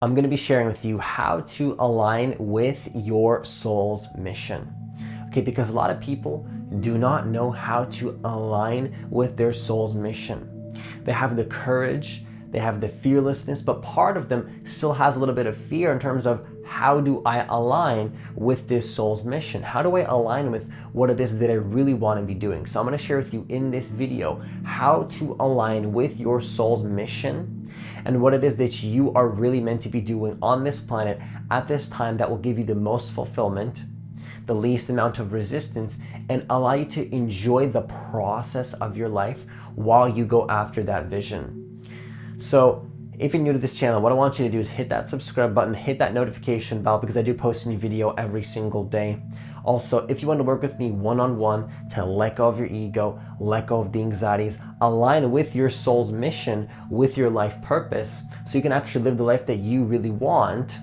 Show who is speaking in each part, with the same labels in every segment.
Speaker 1: I'm going to be sharing with you how to align with your soul's mission. Okay, because a lot of people do not know how to align with their soul's mission. They have the courage, they have the fearlessness, but part of them still has a little bit of fear in terms of, how do I align with this soul's mission? How do I align with what it is that I really want to be doing? So I'm going to share with you in this video how to align with your soul's mission and what it is that you are really meant to be doing on this planet at this time that will give you the most fulfillment, the least amount of resistance, and allow you to enjoy the process of your life while you go after that vision. So if you're new to this channel, what I want you to do is hit that subscribe button, hit that notification bell, because I do post a new video every single day. Also, if you want to work with me one-on-one to let go of your ego, let go of the anxieties, align with your soul's mission, with your life purpose, so you can actually live the life that you really want,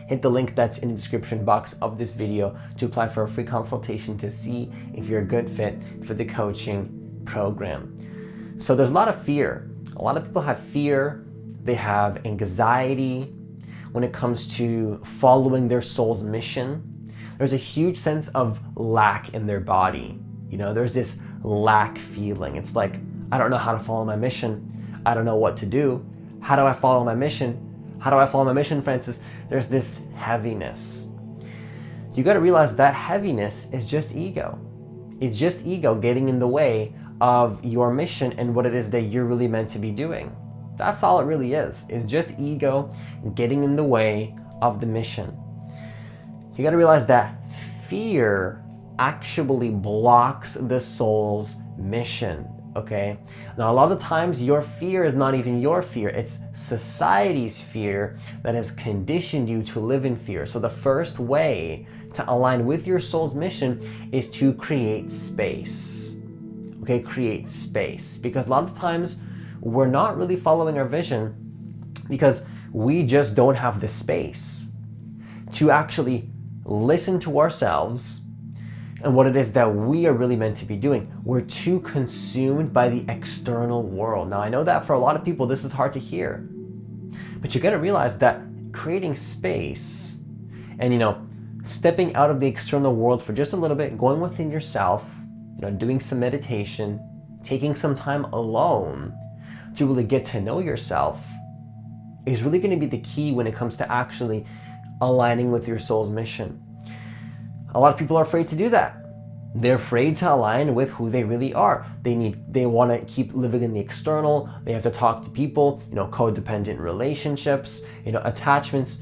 Speaker 1: hit the link that's in the description box of this video to apply for a free consultation to see if you're a good fit for the coaching program. So there's a lot of fear. A lot of people have fear. They have anxiety when it comes to following their soul's mission. There's a huge sense of lack in their body. You know, there's this lack feeling. It's like, I don't know how to follow my mission. I don't know what to do. How do I follow my mission? How do I follow my mission, Francis? There's this heaviness. You got to realize that heaviness is just ego. It's just ego getting in the way of your mission and what it is that you're really meant to be doing. That's all it really is. It's just ego getting in the way of the mission. You got to realize that fear actually blocks the soul's mission, okay? Now, a lot of times your fear is not even your fear. It's society's fear that has conditioned you to live in fear. So the first way to align with your soul's mission is to create space, okay? Create space. Because a lot of times we're not really following our vision because we just don't have the space to actually listen to ourselves and what it is that we are really meant to be doing. We're too consumed by the external world. Now, I know that for a lot of people, this is hard to hear, but you got to realize that creating space and, stepping out of the external world for just a little bit, going within yourself, doing some meditation, taking some time alone to really get to know yourself is really going to be the key when it comes to actually aligning with your soul's mission. A lot of people are afraid to do that. They're afraid to align with who they really are. They want to keep living in the external. They have to talk to people, codependent relationships, attachments.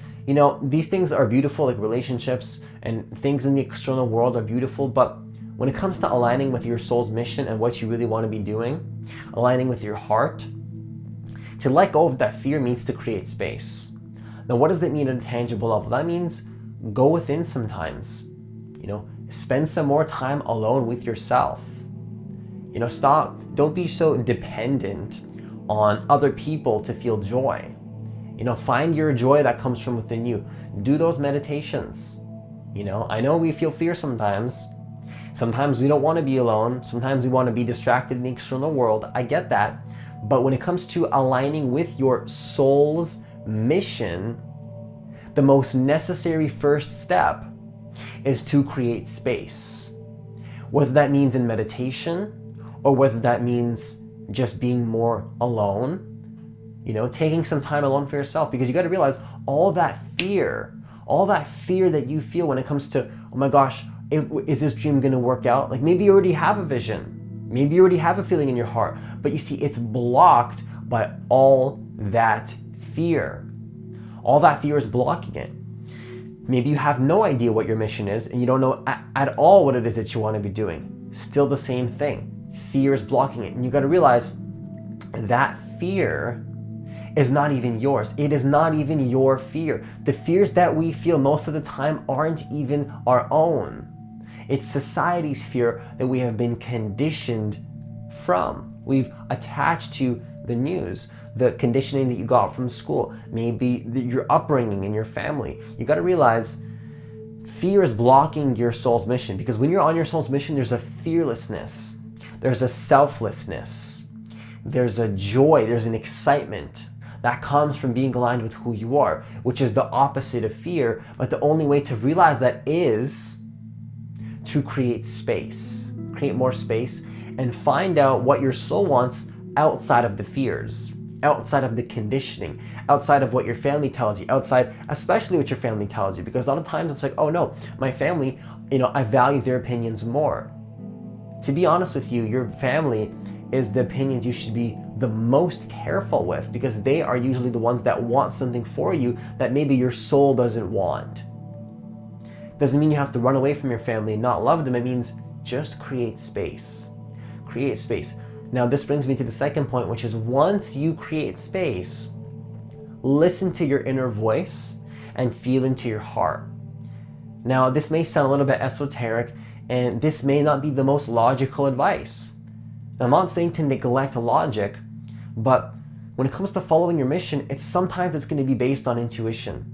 Speaker 1: These things are beautiful, like relationships and things in the external world are beautiful, but when it comes to aligning with your soul's mission and what you really want to be doing, aligning with your heart, to let go of that fear means to create space. Now, what does it mean at a tangible level? That means go within sometimes. Spend some more time alone with yourself. Don't be so dependent on other people to feel joy. Find your joy that comes from within you. Do those meditations. I know we feel fear sometimes. Sometimes we don't want to be alone. Sometimes we want to be distracted in the external world. I get that. But when it comes to aligning with your soul's mission, the most necessary first step is to create space. Whether that means in meditation or whether that means just being more alone, taking some time alone for yourself, because you got to realize all that fear that you feel when it comes to, oh my gosh, is this dream going to work out? Like maybe you already have a vision. Maybe you already have a feeling in your heart, but you see it's blocked by all that fear. All that fear is blocking it. Maybe you have no idea what your mission is and you don't know at all what it is that you want to be doing. Still the same thing. Fear is blocking it. And you got to realize that fear is not even yours. It is not even your fear. The fears that we feel most of the time aren't even our own. It's society's fear that we have been conditioned from. We've attached to the news, the conditioning that you got from school, maybe your upbringing in your family. You got to realize fear is blocking your soul's mission, because when you're on your soul's mission, there's a fearlessness, there's a selflessness, there's a joy, there's an excitement That comes from being aligned with who you are, which is the opposite of fear. But the only way to realize that is to create space, create more space, and find out what your soul wants outside of the fears, outside of the conditioning, outside of what your family tells you, outside, especially what your family tells you. Because a lot of times it's like, oh no, my family, I value their opinions more. To be honest with you, your family is the opinions you should be the most careful with, because they are usually the ones that want something for you that maybe your soul doesn't want. Doesn't mean you have to run away from your family and not love them. It means just create space. Create space. Now this brings me to the second point, which is once you create space, listen to your inner voice and feel into your heart. Now this may sound a little bit esoteric, and this may not be the most logical advice. Now, I'm not saying to neglect logic, but when it comes to following your mission, sometimes it's going to be based on intuition.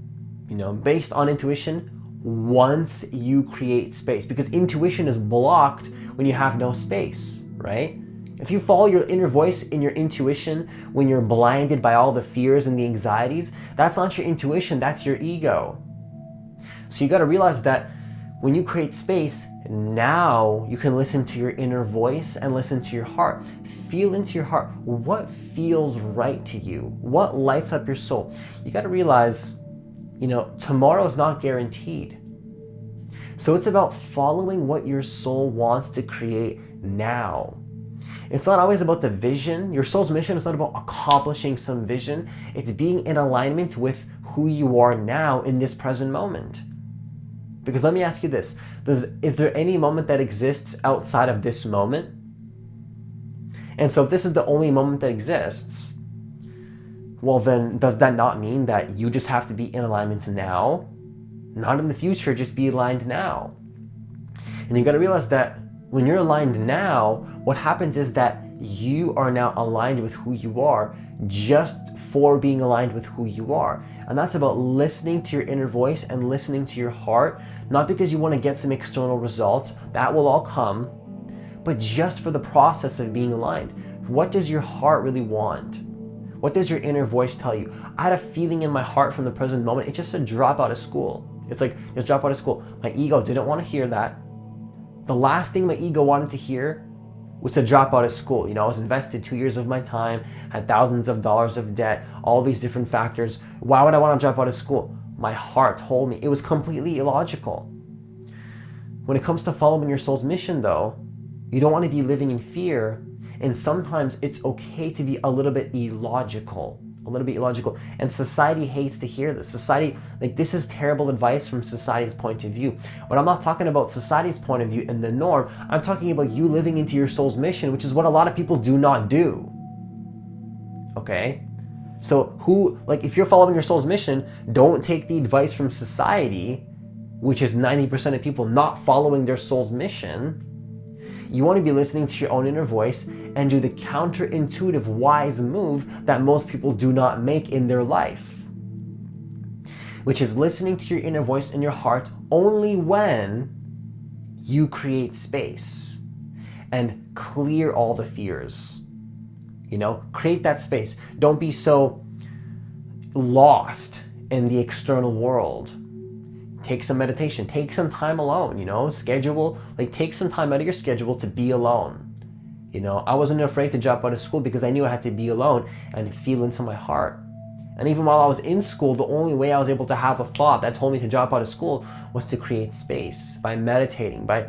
Speaker 1: Based on intuition once you create space, because intuition is blocked when you have no space, right? If you follow your inner voice in your intuition when you're blinded by all the fears and the anxieties, that's not your intuition, that's your ego. So you got to realize that when you create space, now you can listen to your inner voice and listen to your heart. Feel into your heart. What feels right to you? What lights up your soul? You got to realize, tomorrow is not guaranteed. So it's about following what your soul wants to create now. It's not always about the vision. Your soul's mission is not about accomplishing some vision. It's being in alignment with who you are now in this present moment. Because let me ask you this, is there any moment that exists outside of this moment? And so if this is the only moment that exists, well then does that not mean that you just have to be in alignment now? Not in the future, just be aligned now. And you got to realize that when you're aligned now, what happens is that you are now aligned with who you are just for being aligned with who you are. And that's about listening to your inner voice and listening to your heart, not because you want to get some external results, that will all come, but just for the process of being aligned. What does your heart really want? What does your inner voice tell you? I had a feeling in my heart from the present moment. It just said drop out of school. It's like, just drop out of school. My ego didn't want to hear that. The last thing my ego wanted to hear was to drop out of school. I was invested 2 years of my time, had thousands of dollars of debt, all these different factors. Why would I want to drop out of school? My heart told me it was completely illogical. When it comes to following your soul's mission though, you don't want to be living in fear, and sometimes it's okay to be a little bit illogical. And society hates to hear this. Society, this is terrible advice from society's point of view. But I'm not talking about society's point of view and the norm. I'm talking about you living into your soul's mission, which is what a lot of people do not do. Okay? So if you're following your soul's mission, don't take the advice from society, which is 90% of people not following their soul's mission. You want to be listening to your own inner voice and do the counterintuitive wise move that most people do not make in their life, which is listening to your inner voice in your heart only when you create space and clear all the fears. Create that space. Don't be so lost in the external world. Take some meditation, take some time alone, take some time out of your schedule to be alone. I wasn't afraid to drop out of school because I knew I had to be alone and feel into my heart. And even while I was in school, the only way I was able to have a thought that told me to drop out of school was to create space by meditating, by,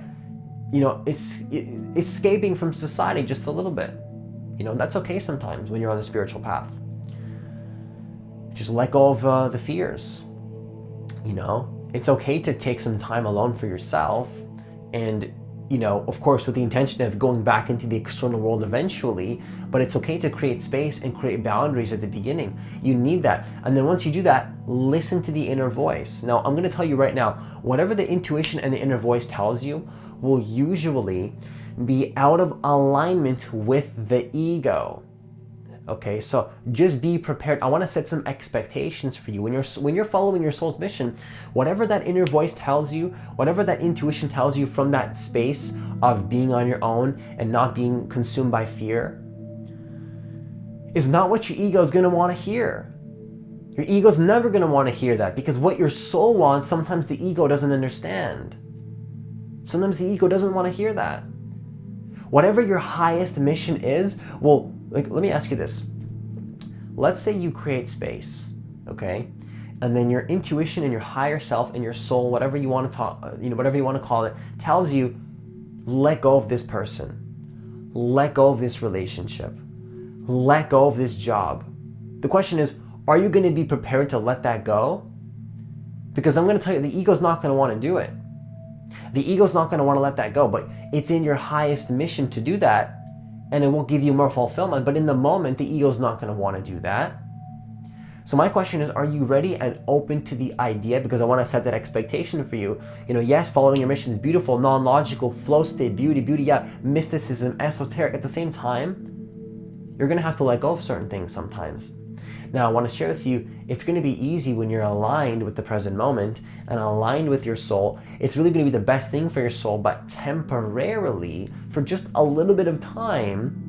Speaker 1: escaping from society just a little bit. That's okay sometimes when you're on the spiritual path. Just let go of the fears, It's okay to take some time alone for yourself and, of course, with the intention of going back into the external world eventually, but it's okay to create space and create boundaries at the beginning. You need that. And then once you do that, listen to the inner voice. Now, I'm going to tell you right now, whatever the intuition and the inner voice tells you will usually be out of alignment with the ego. Okay, so just be prepared. I want to set some expectations for you. When you're following your soul's mission, whatever that inner voice tells you, whatever that intuition tells you from that space of being on your own and not being consumed by fear, is not what your ego is going to want to hear. Your ego's never going to want to hear that, because what your soul wants, sometimes the ego doesn't understand. Sometimes the ego doesn't want to hear that. Whatever your highest mission is, well, let me ask you this. Let's say you create space, okay? And then your intuition and your higher self and your soul, whatever you want to whatever you want to call it, tells you, let go of this person. Let go of this relationship. Let go of this job. The question is, are you going to be prepared to let that go? Because I'm going to tell you, the ego's not going to want to do it. The ego's not going to want to let that go, but it's in your highest mission to do that, and it will give you more fulfillment. But in the moment, the ego's not going to want to do that. So my question is, are you ready and open to the idea? Because I want to set that expectation for you. Yes, following your mission is beautiful, non-logical, flow state, beauty, yeah, mysticism, esoteric. At the same time, you're going to have to let go of certain things sometimes. Now, I want to share with you, it's going to be easy when you're aligned with the present moment and aligned with your soul. It's really going to be the best thing for your soul, but temporarily, for just a little bit of time,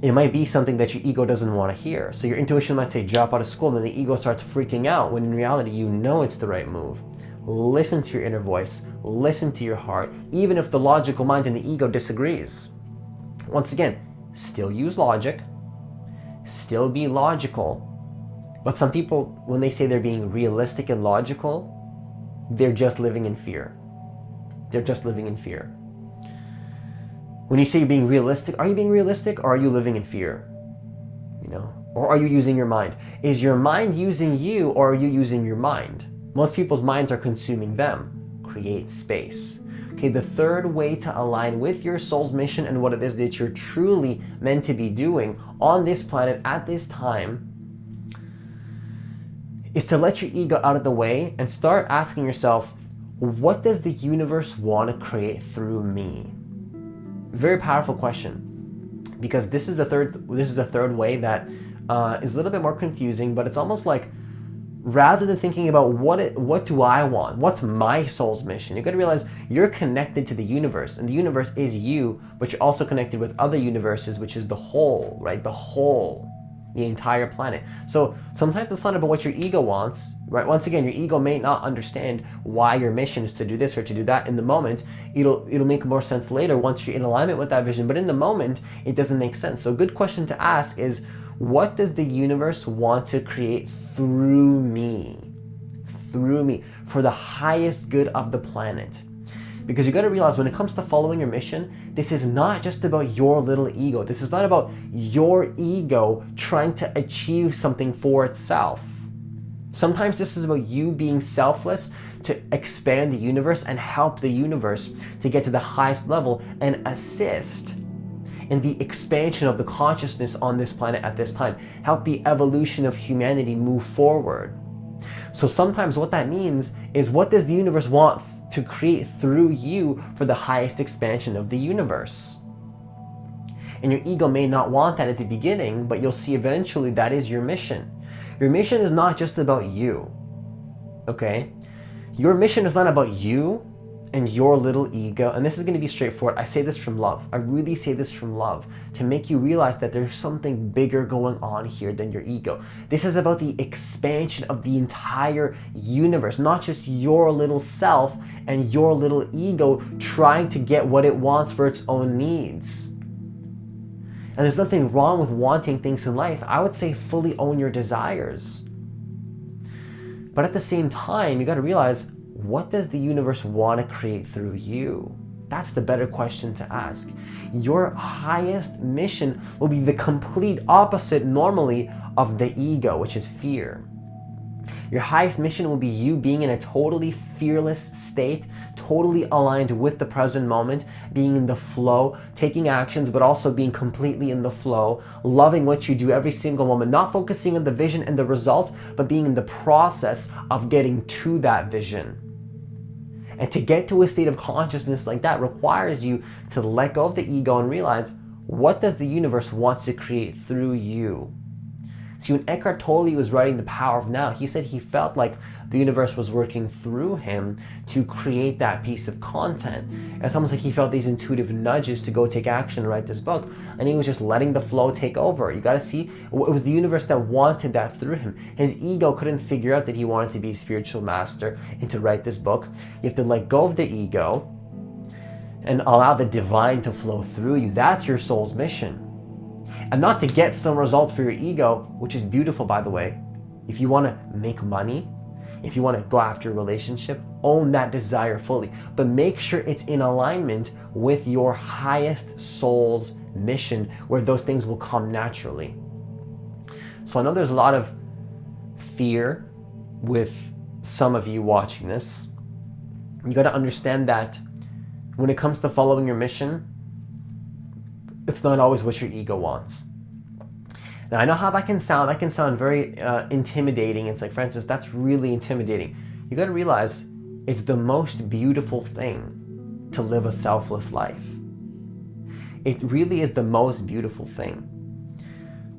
Speaker 1: it might be something that your ego doesn't want to hear. So your intuition might say, drop out of school, and then the ego starts freaking out, when in reality, you know it's the right move. Listen to your inner voice. Listen to your heart, even if the logical mind and the ego disagrees. Once again, still use logic. Still be logical. But some people, when they say they're being realistic and logical, they're just living in fear. They're just living in fear. When you say you're being realistic, are you being realistic, or are you living in fear? Or are you using your mind? Is your mind using you, or are you using your mind? Most people's minds are consuming them. Create space. Okay, the third way to align with your soul's mission and what it is that you're truly meant to be doing on this planet at this time is to let your ego out of the way and start asking yourself, what does the universe want to create through me? Very powerful question, because this is a third way that is a little bit more confusing, but it's almost like, rather than thinking about what do I want, what's my soul's mission, you got to realize you're connected to the universe, and the universe is you, but you're also connected with other universes, which is the whole, right? The whole, the entire planet. So sometimes it's not about what your ego wants, right? Once again, your ego may not understand why your mission is to do this or to do that in the moment. It'll make more sense later once you're in alignment with that vision, but in the moment, it doesn't make sense. So a good question to ask is, what does the universe want to create through me, for the highest good of the planet? Because you got to realize, when it comes to following your mission, this is not just about your little ego. This is not about your ego trying to achieve something for itself. Sometimes this is about you being selfless to expand the universe and help the universe to get to the highest level and assist in the expansion of the consciousness on this planet at this time. Help the evolution of humanity move forward. So sometimes what that means is, what does the universe want to create through you for the highest expansion of the universe? And your ego may not want that at the beginning, but you'll see eventually that is your mission. Your mission is not just about you, okay? Your mission is not about you and your little ego, and this is going to be straightforward. I say this from love. I really say this from love, to make you realize that there's something bigger going on here than your ego. This is about the expansion of the entire universe, not just your little self and your little ego trying to get what it wants for its own needs. And there's nothing wrong with wanting things in life. I would say fully own your desires. But at the same time, you got to realize, what does the universe want to create through you? That's the better question to ask. Your highest mission will be the complete opposite normally of the ego, which is fear. Your highest mission will be you being in a totally fearless state, totally aligned with the present moment, being in the flow, taking actions, but also being completely in the flow, loving what you do every single moment, not focusing on the vision and the result, but being in the process of getting to that vision. And to get to a state of consciousness like that requires you to let go of the ego and realize, what does the universe want to create through you? See, when Eckhart Tolle was writing The Power of Now, he said he felt like the universe was working through him to create that piece of content. It's almost like he felt these intuitive nudges to go take action and write this book, and he was just letting the flow take over. You got to see, it was the universe that wanted that through him. His ego couldn't figure out that he wanted to be a spiritual master and to write this book. You have to let go of the ego and allow the divine to flow through you. That's your soul's mission. And not to get some result for your ego, which is beautiful, by the way. If you want to make money, if you want to go after a relationship, own that desire fully. But make sure it's in alignment with your highest soul's mission, where those things will come naturally. So I know there's a lot of fear with some of you watching this. You got to understand that when it comes to following your mission, it's not always what your ego wants. Now, I know how that can sound. That can sound very intimidating. It's like, Francis, that's really intimidating. You got to realize it's the most beautiful thing to live a selfless life. It really is the most beautiful thing.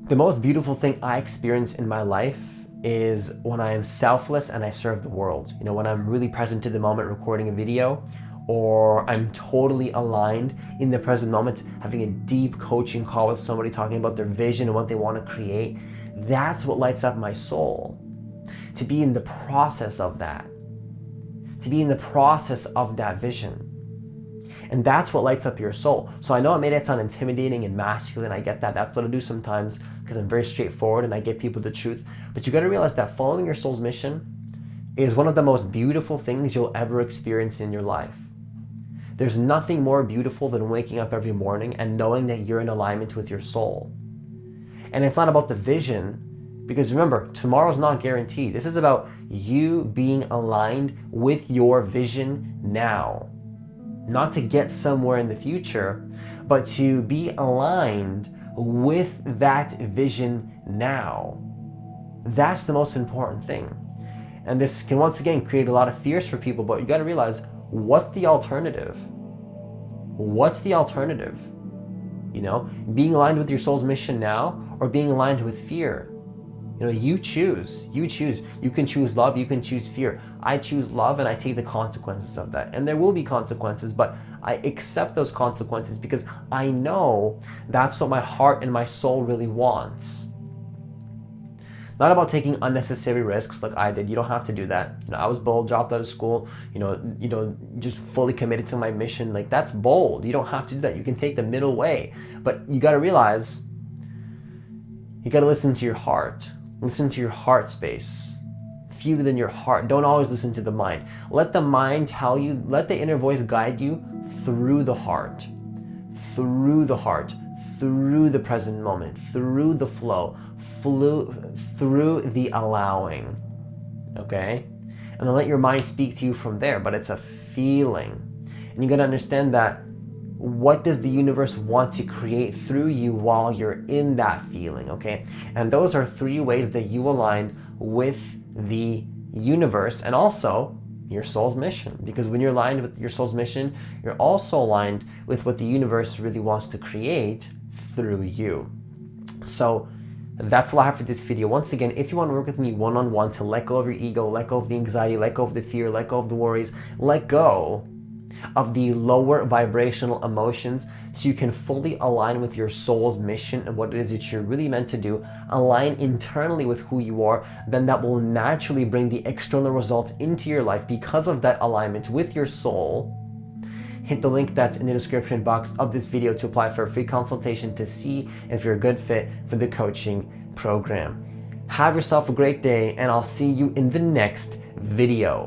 Speaker 1: The most beautiful thing I experience in my life is when I am selfless and I serve the world. You know, when I'm really present to the moment recording a video, or I'm totally aligned in the present moment, having a deep coaching call with somebody talking about their vision and what they want to create. That's what lights up my soul. To be in the process of that. To be in the process of that vision. And that's what lights up your soul. So I know it made it sound intimidating and masculine. I get that. That's what I do sometimes because I'm very straightforward and I give people the truth. But you got to realize that following your soul's mission is one of the most beautiful things you'll ever experience in your life. There's nothing more beautiful than waking up every morning and knowing that you're in alignment with your soul. And it's not about the vision, because remember, tomorrow's not guaranteed. This is about you being aligned with your vision now. Not to get somewhere in the future, but to be aligned with that vision now. That's the most important thing. And this can once again create a lot of fears for people, but you got to realize, what's the alternative? What's the alternative? You know, being aligned with your soul's mission now, or being aligned with fear. You know, you choose. You choose. You can choose love, you can choose fear. I choose love and I take the consequences of that. And there will be consequences, but I accept those consequences because I know that's what my heart and my soul really wants. Not about taking unnecessary risks like I did. You don't have to do that. You know, I was bold, dropped out of school, you know, just fully committed to my mission. Like, that's bold. You don't have to do that. You can take the middle way. But you got to realize, you got to listen to your heart. Listen to your heart space. Feel it in your heart. Don't always listen to the mind. Let the mind tell you, let the inner voice guide you through the heart. Through the heart. Through the present moment. Through the flow. Through the allowing, okay? And then let your mind speak to you from there, but it's a feeling. And you gotta understand that, what does the universe want to create through you while you're in that feeling, okay? And those are 3 ways that you align with the universe and also your soul's mission. Because when you're aligned with your soul's mission, you're also aligned with what the universe really wants to create through you. So that's all I have for this video. Once again, if you want to work with me one-on-one to let go of your ego, let go of the anxiety, let go of the fear, let go of the worries, let go of the lower vibrational emotions so you can fully align with your soul's mission and what it is that you're really meant to do, align internally with who you are, then that will naturally bring the external results into your life because of that alignment with your soul. Hit the link that's in the description box of this video to apply for a free consultation to see if you're a good fit for the coaching program. Have yourself a great day, and I'll see you in the next video.